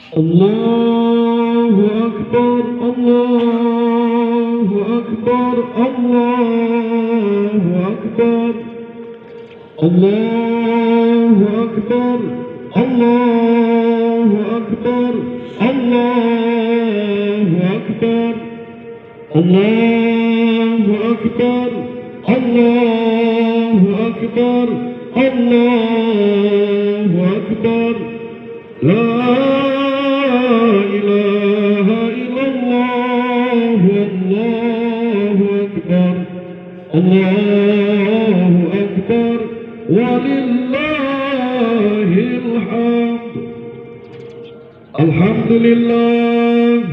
Allahu Akbar, Allahu Akbar, Allahu Akbar, Allahu Akbar, Allahu Akbar, Allahu Akbar, Allahu Akbar, Allahu Akbar, Allahu Akbar. La ilaha illallah, Allahu Akbar, Allahu Akbar, walillahil hamd. Alhamdulillah,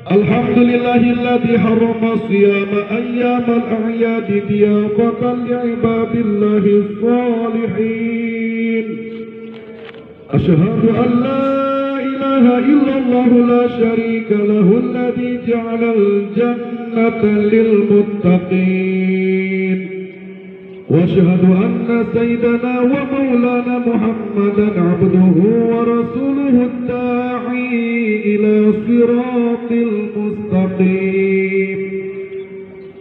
alhamdulillahilladzi harrama siyama ayyamal a'yadi diyafatan li'ibadillahis salihin. Asyhadu an la ilaha illallah la syarika lahu alladzi ja'alal jannata lil muttaqin. Wa asyhadu anna sayyidana wa maulana Muhammadan abduhu wa rasuluhu ad-da'i ila siratil mustaqim.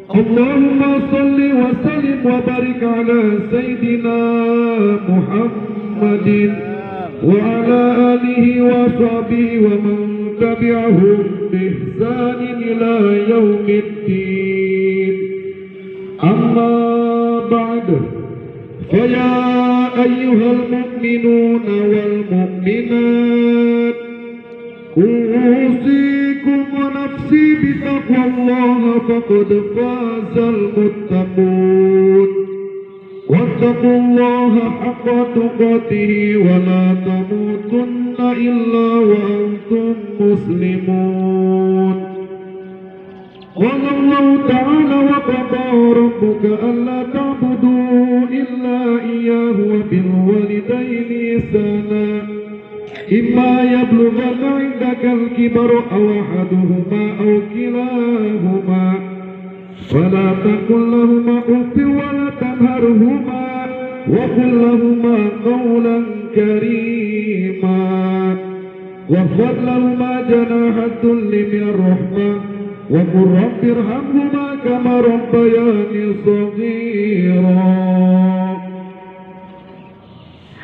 Allahumma salli wa sallim wa barik ala sayyidina Muhammadin wa ala alihi wa sahbihi wa man tabi'ahum bi ihsanin ila yaumiddin. Amma ba'd, fa ya ayyuhal mu'minuna wal mu'minat, usikum wa nafsi bi taqwallah faqad fazal muttaqun. واتقوا الله حق تقاته ولا تموتن إلا وأنتم مسلمون. قال الله تعالى وقضى ربك ألا تعبدوا إلا إياه وبالوالدين إحسانا إما يبلغن عندك الكبر أو أحدهما أو كلاهما فلا تقل لهما أف ولا تنهرهما وقل لهما قولا كريما واخفض لهما جناح الذل من الرحمة وقل رب ارحمهما كما ربياني صغيرا.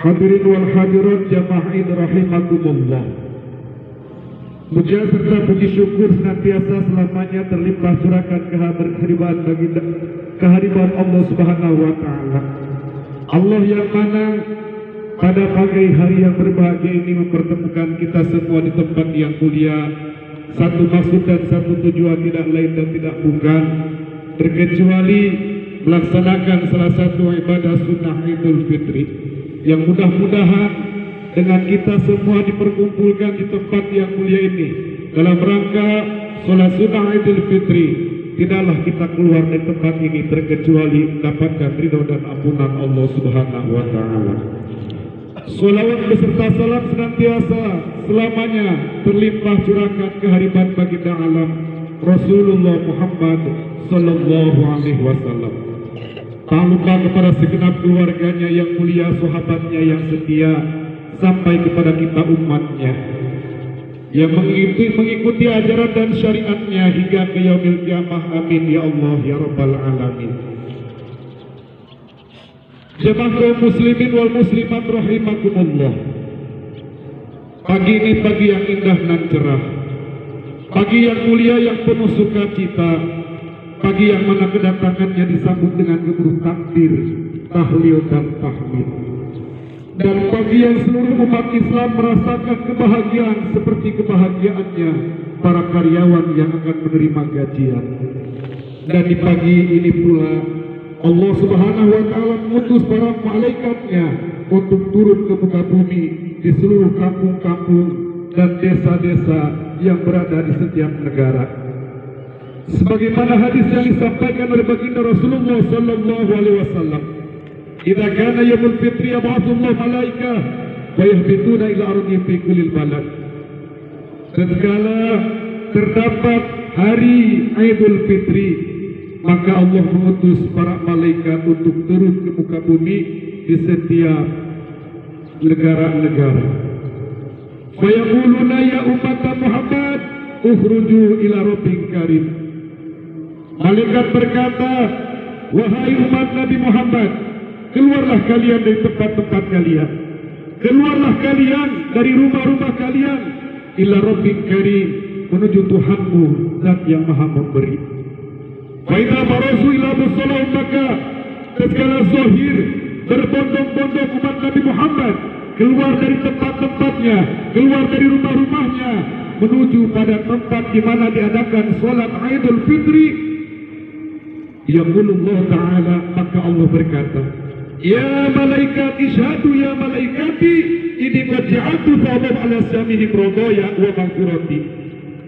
Hadirin wal hadirat jamaah Id rahimakumullah. Puja serta puji syukur senantiasa selamanya terlimpah curahkan kehadiran Allah Subhanahu wa taala. Allah yang mana pada pagi hari yang berbahagia ini mempertemukan kita semua di tempat yang mulia. Satu maksud dan satu tujuan tidak lain dan tidak bukan terkecuali melaksanakan salah satu ibadah sunnah Idul Fitri yang mudah-mudahan dengan kita semua diperkumpulkan di tempat yang mulia ini dalam rangka sholat sunnah Idul Fitri. Tidaklah kita keluar dari tempat ini terkecuali mendapatkan ridho dan ampunan Allah Subhanahu wa taala. Sholawat beserta salam senantiasa selamanya terlimpah curahkan kehadiran baginda alam Rasulullah Muhammad sallallahu alaihi wasallam. Tak lupa kepada segenap keluarganya yang mulia, sahabatnya yang setia, sampai kepada kita umatnya yang mengikuti ajaran dan syariatnya hingga ke yaumil qiyamah. Amin ya Allah ya rabbal alamin. Jemaah kaum muslimin wal muslimat rahimakumullah. Pagi ini pagi yang indah dan cerah, pagi yang mulia yang penuh sukacita, pagi yang mana kedatangannya disambut dengan gemuruh takbir, tahlil dan tahmid. Dan pagi yang seluruh umat Islam merasakan kebahagiaan seperti kebahagiaannya para karyawan yang akan menerima gajian. Dan di pagi ini pula Allah Subhanahu wa taala mengutus para malaikatnya untuk turun ke muka bumi di seluruh kampung-kampung dan desa-desa yang berada di setiap negara. Sebagaimana hadis yang disampaikan oleh baginda Rasulullah sallallahu alaihi wasallam, "Idza kana yaumul fitri yab'atsullahu malaikah wa yahbituna ila ardi fi kullil balad." Tatkala terdapat hari Idul Fitri, maka Allah mengutus para malaikat untuk turun ke muka bumi di setiap negara-negara. Fayaquluna ya umat Muhammad ukhruju ila rabbik karim. Malaikat berkata, wahai umat Nabi Muhammad, keluarlah kalian dari tempat-tempat kalian, keluarlah kalian dari rumah-rumah kalian, ila rabbik karim, menuju Tuhanmu zat yang maha memberi. Wa idza barazu ila musallah, maka tatkala zahir berbondong-bondong umat Nabi Muhammad keluar dari tempat-tempatnya, keluar dari rumah-rumahnya, menuju pada tempat di mana diadakan sholat Idul Fitri. Yaqulullah Ta'ala, maka Allah berkata, ya malaikat isyhadu ya malaikati ini qad ja'altu thawab ala samihim radaya wa maghfirati.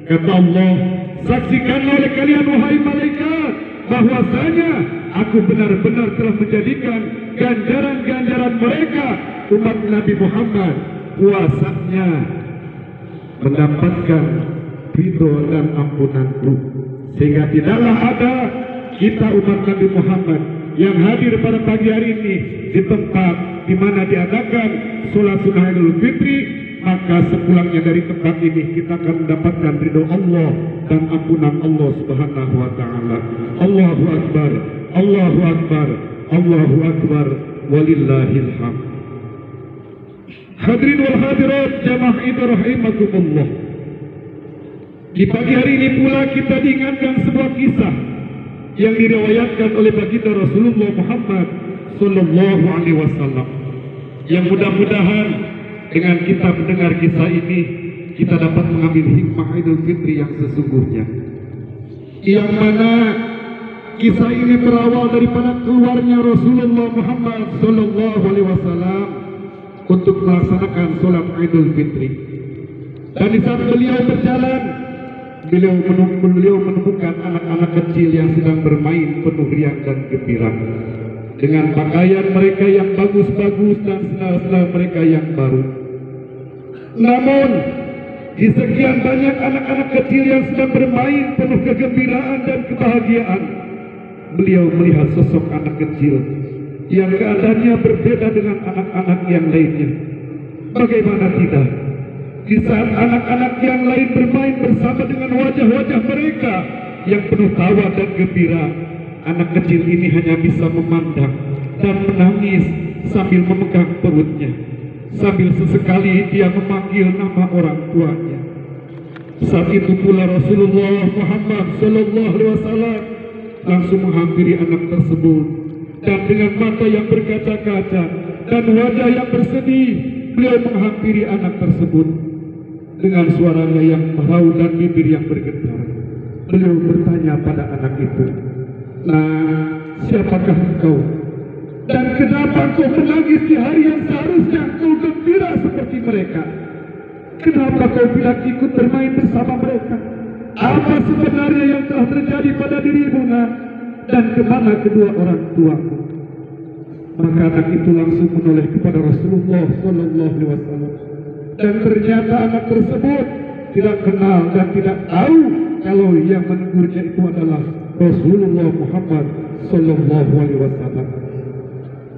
Kata Allah, saksikanlah oleh kalian wahai malaikat bahwasanya aku benar-benar telah menjadikan ganjaran-ganjaran mereka umat Nabi Muhammad puasanya mendapatkan ridho dan ampunanku, sehingga tidaklah ada kita umat Nabi Muhammad yang hadir pada pagi hari ini di tempat di mana diadakan sholat sunnah Idul Fitri, maka sepulangnya dari tempat ini kita akan mendapatkan ridho Allah dan ampunan Allah Subhanahu wa Ta'ala. Allahu Akbar, Allahu Akbar, Allahu Akbar, walillahil hamd. Hadirin wal hadirat jamaah itu rahimakumullah. Di pagi hari ini pula kita diingatkan sebuah kisah yang diriwayatkan oleh baginda Rasulullah Muhammad sallallahu alaihi wasallam, yang mudah-mudahan dengan kita mendengar kisah ini kita dapat mengambil hikmah Idul Fitri yang sesungguhnya, yang mana kisah ini berawal daripada keluarnya Rasulullah Muhammad sallallahu alaihi wasallam untuk melaksanakan sholat Idul Fitri. Dan di saat beliau berjalan, beliau menemukan anak-anak kecil yang sedang bermain penuh riang dan gembira dengan pakaian mereka yang bagus-bagus dan sendal-sendal mereka yang baru. Namun di sekian banyak anak-anak kecil yang sedang bermain penuh kegembiraan dan kebahagiaan, beliau melihat sosok anak kecil yang keadaannya berbeda dengan anak-anak yang lainnya. Bagaimana tidak? Di saat anak-anak yang lain bermain bersama dengan wajah-wajah mereka yang penuh tawa dan gembira, anak kecil ini hanya bisa memandang dan menangis sambil memegang perutnya, sambil sesekali dia memanggil nama orang tuanya. Saat itu pula Rasulullah Muhammad sallallahu alaihi wasallam langsung menghampiri anak tersebut, dan dengan mata yang berkaca-kaca dan wajah yang bersedih, beliau menghampiri anak tersebut. Dengan suaranya yang merau dan bibir yang bergetar, beliau bertanya pada anak itu, nah, siapakah engkau? Dan kenapa kau menangis di hari yang seharusnya kau gembira seperti mereka? Kenapa kau bilang ikut bermain bersama mereka? Apa sebenarnya yang telah terjadi pada dirimu, nak? Dan kemana kedua orang tuamu? Maka anak itu langsung menoleh kepada Rasulullah sallallahu alaihi wasallam. Dan ternyata anak tersebut tidak kenal dan tidak tahu kalau yang menegurnya itu adalah Rasulullah Muhammad sallallahu alaihi wasallam.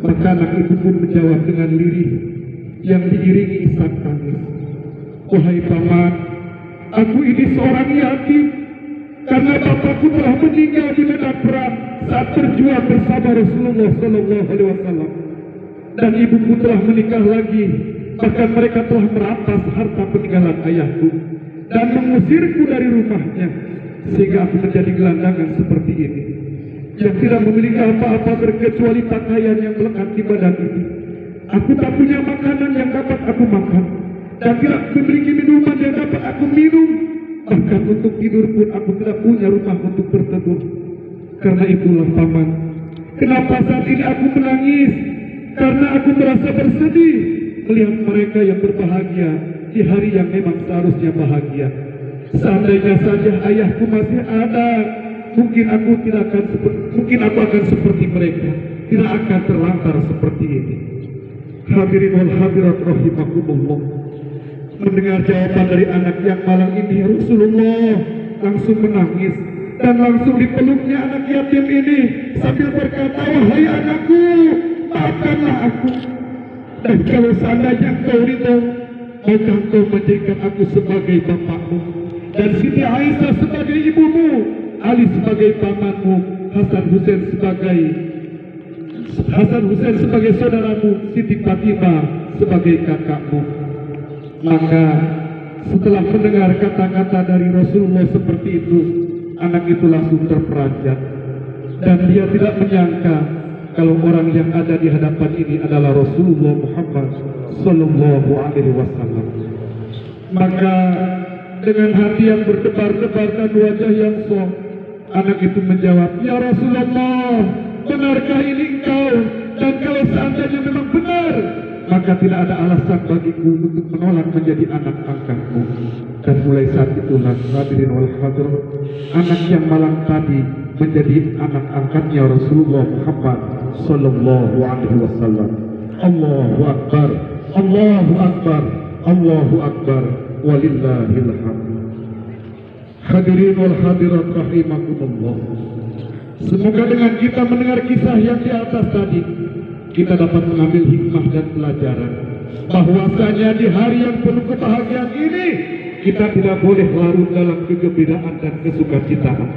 Maka anak itu pun menjawab dengan lirih yang diiringi isak tangis, wahai paman, aku ini seorang yatim karena bapakku telah meninggal di medan perang saat berjuang bersama Rasulullah sallallahu alaihi wasallam, dan ibuku telah menikah lagi. Bahkan mereka telah merampas harta peninggalan ayahku dan mengusirku dari rumahnya, sehingga aku menjadi gelandangan seperti ini yang tidak memiliki apa-apa berkecuali pakaian yang melekat di badan ini. Aku tak punya makanan yang dapat aku makan dan tidak memiliki minuman yang dapat aku minum. Bahkan untuk tidur pun aku tidak punya rumah untuk berteduh. Karena itulah paman, kenapa saat ini aku menangis? Karena aku merasa bersedih melihat mereka yang berbahagia di hari yang memang seharusnya bahagia. Seandainya saja ayahku masih ada, mungkin aku akan seperti mereka, tidak akan terlantar seperti ini. Hadirin wal hadirat rahimakumullah. Mendengar jawaban dari anak yang malang ini, Rasulullah langsung menangis dan langsung dipeluknya anak yatim ini sambil berkata, wahai anakku, maafkanlah aku. Dan kalau seandainya engkau ridho, Maukah engkau menjadikan aku sebagai bapakmu dan Siti Aisyah sebagai ibumu, Ali sebagai pamanmu, Hasan Husain sebagai saudaramu, Siti Fatimah sebagai kakakmu. Maka setelah mendengar kata-kata dari Rasulullah seperti itu, anak itu langsung terperanjat dan dia tidak menyangka kalau orang yang ada di hadapan ini adalah Rasulullah Muhammad Sallallahu Alaihi Wasallam. Maka dengan hati yang berdebar-debar dan wajah yang shock, anak itu menjawab, "Ya Rasulullah, benarkah ini engkau? Dan kalau seandainya memang benar, maka tidak ada alasan bagiku untuk menolak menjadi anak angkatmu." Dan mulai saat itulah, hadirin wal hadirat, anak yang malang tadi menjadi anak angkatnya Rasulullah Muhammad Sallallahu Alaihi Wasallam. Allahu Akbar, Allahu Akbar, Allahu Akbar, walillahil hamd. Hadirin wal hadirat rahimakumullah. Semoga dengan kita mendengar kisah yang di atas tadi, kita dapat mengambil hikmah dan pelajaran bahwasanya di hari yang penuh kebahagiaan ini kita tidak boleh larut dalam kegembiraan dan kesukacitaan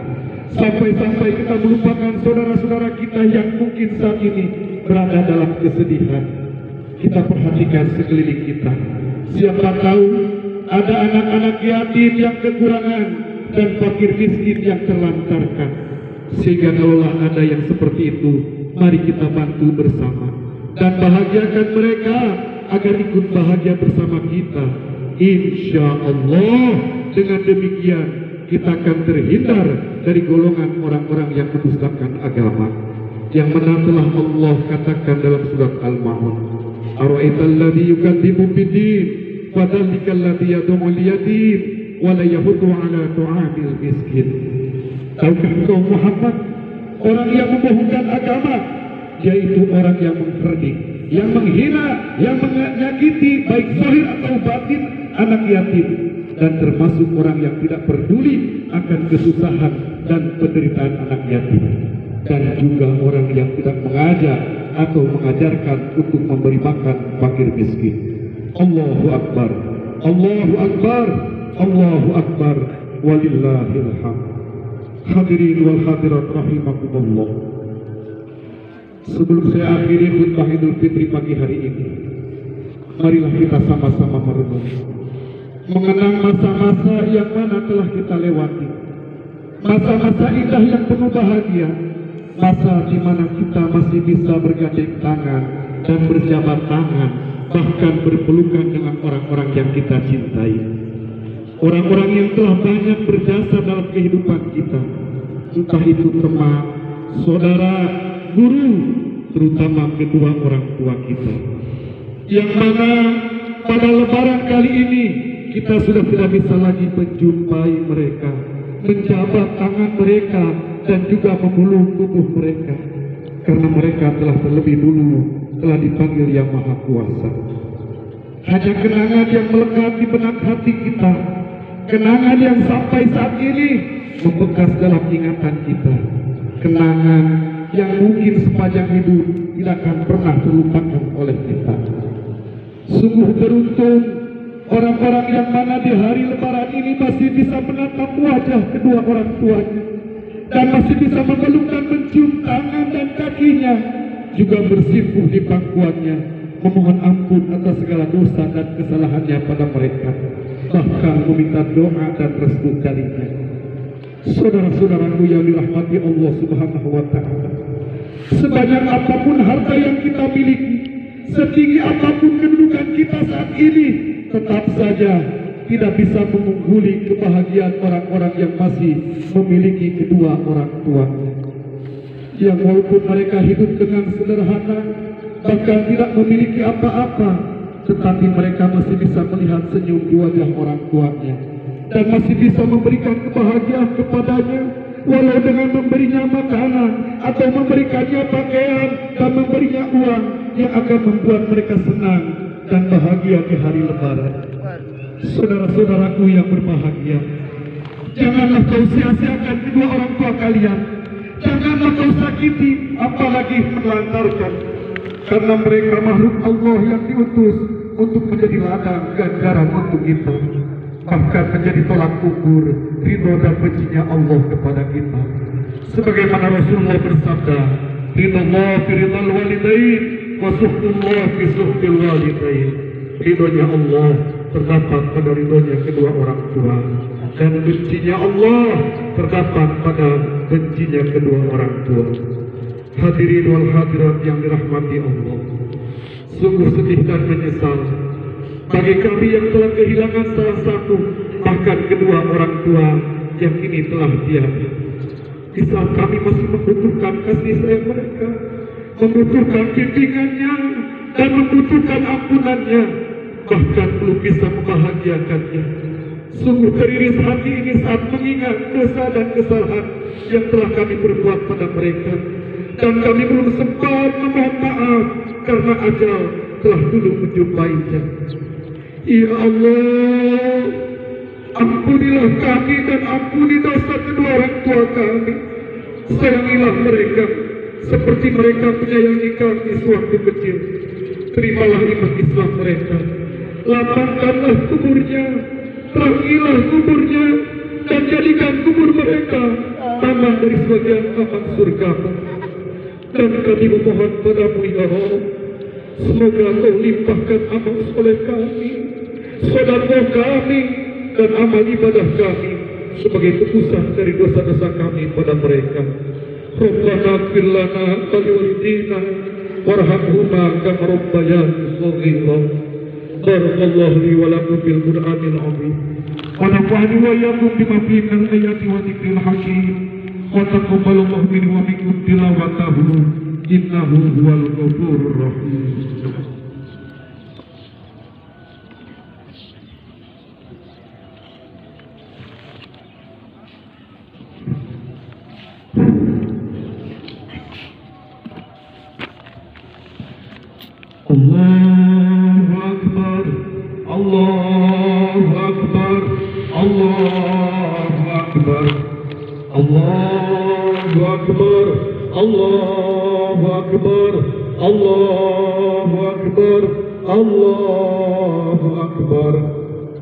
sampai-sampai kita melupakan saudara-saudara kita yang mungkin saat ini berada dalam kesedihan. Kita perhatikan sekeliling kita, siapa tahu ada anak-anak yatim yang kekurangan dan fakir miskin yang terlantarkan. Sehingga kalaulah ada yang seperti itu, mari kita bantu bersama dan bahagiakan mereka agar ikut bahagia bersama kita. Insya Allah dengan demikian kita akan terhindar dari golongan orang-orang yang mendustakan agama, yang mana telah Allah katakan dalam surat Al-Ma'un, "Ara'aital ladzi yukadzibu bid-din fadzalikal ladzi yad'ul yatim wa la yahuddu 'ala tu'amil miskin." Tahukah engkau Muhammad, orang yang membohongkan agama, yaitu orang yang mengkerding, yang menghina, yang menyakiti baik zahir atau batin anak yatim, dan termasuk orang yang tidak peduli akan kesusahan dan penderitaan anak yatim, dan juga orang yang tidak mengajar atau mengajarkan untuk memberi makan fakir miskin. Allahu Akbar, Allahu Akbar, Allahu Akbar, walillahil hamd. Hadirin wal hadirat rahimakumullah. Sebelum saya akhiri khutbah Idul Fitri pagi hari ini, marilah kita sama-sama merenung mengenang masa-masa yang mana telah kita lewati, masa-masa indah yang penuh bahagia, masa di mana kita masih bisa bergandeng tangan dan berjabat tangan, bahkan berpelukan dengan orang-orang yang kita cintai, orang-orang yang telah banyak berjasa dalam kehidupan kita, entah itu teman, saudara, guru, terutama kedua orang tua kita, yang mana pada lebaran kali ini kita sudah tidak bisa lagi menjumpai mereka, menjabat tangan mereka, dan juga memeluk tubuh mereka, karena mereka telah terlebih dulu telah dipanggil Yang Maha Kuasa. Hanya kenangan yang melekat di benak hati kita, kenangan yang sampai saat ini membekas dalam ingatan kita, kenangan yang mungkin sepanjang hidup tidak akan pernah terlupakan oleh kita. Sungguh beruntung orang-orang yang mana di hari lebaran ini masih bisa menatap wajah kedua orang tuanya, dan masih bisa memeluk dan mencium tangan dan kakinya, juga bersimpuh di pangkuannya, memohon ampun atas segala dosa dan kesalahannya pada mereka, bahkan meminta doa dan restu darinya. Saudara-saudaraku yang dirahmati Allah Subhanahu wa Ta'ala, sebanyak apapun harta yang kita miliki, setinggi apapun kedudukan kita saat ini, tetap saja tidak bisa mengungguli kebahagiaan orang-orang yang masih memiliki kedua orang tuanya, yang walaupun mereka hidup dengan sederhana, bahkan tidak memiliki apa-apa, tetapi mereka masih bisa melihat senyum di wajah orang tuanya, dan masih bisa memberikan kebahagiaan kepadanya, walau dengan memberinya makanan atau memberikannya pakaian dan memberinya uang yang akan membuat mereka senang dan bahagia di hari lebaran. Saudara-saudaraku yang berbahagia, janganlah kau sia-siakan kedua orang tua kalian, janganlah kau sakiti apalagi menelantarkan, karena mereka makhluk Allah yang diutus untuk menjadi ladang ganjaran untuk kita, bahkan menjadi tolak ukur ridho dan bencinya Allah kepada kita. Sebagaimana Rasulullah bersabda, ridallah fi ridal walidain wa suhtullah fi suhtil walidain. Ridhonya Allah terdapat pada ridhonya kedua orang tua, dan bencinya Allah terdapat pada bencinya kedua orang tua. Hadirin wal hadirat yang dirahmati Allah, sungguh sedih dan menyesal bagi kami yang telah kehilangan salah satu, bahkan kedua orang tua yang kini telah tiada. Di saat kami masih membutuhkan kasih sayang mereka, membutuhkan bimbingannya dan membutuhkan ampunannya, bahkan belum bisa membahagiakannya. Sungguh teriris hati ini saat mengingat dosa dan kesalahan yang telah kami perbuat pada mereka, dan kami belum sempat memohon maaf karena ajal telah dulu menjumpainya. Ya Allah, ampunilah kami dan ampuni dosa kedua orang tua kami. Sayangilah mereka seperti mereka menyayangi kami sewaktu kecil. Terimalah iman Islam mereka, lapangkanlah kuburnya, terangilah kuburnya, dan jadikan kubur mereka aman dari sebagian aman surga. Dan kami memohon padamu ya Allah, semoga Kau limpahkan amal soleh kami, sedekah kami, dan amal ibadah kami sebagai tebusan dari dosa-dosa kami pada mereka. Rabbana ighfir lana wa liwalidina warhamhuma kama rabbayani shaghira. Barakallahu li wa lakum bil Qur'anil azim. Wa nafa'ani wa iyyakum bima fihi min ayati wa dzikril hakim. Wa taqabbalallahu minni wa minkum tilawatahu innahu huwal ghafurur rahim. Allahu Akbar, Allahu Akbar, Allahu Akbar, Allahu Akbar, Allahu Akbar, Allahu Akbar, Allahu Akbar.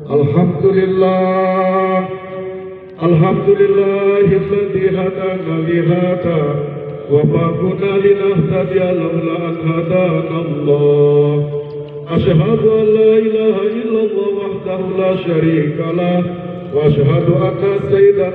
Alhamdulillah, Alhamdulillahilladzi hadana li hadza wa ma kunna linahtadiya laula an hadana Allah. Asyhadu an la ilaha illallah wahdahu la syarika lah wa asyhadu anna sayyidana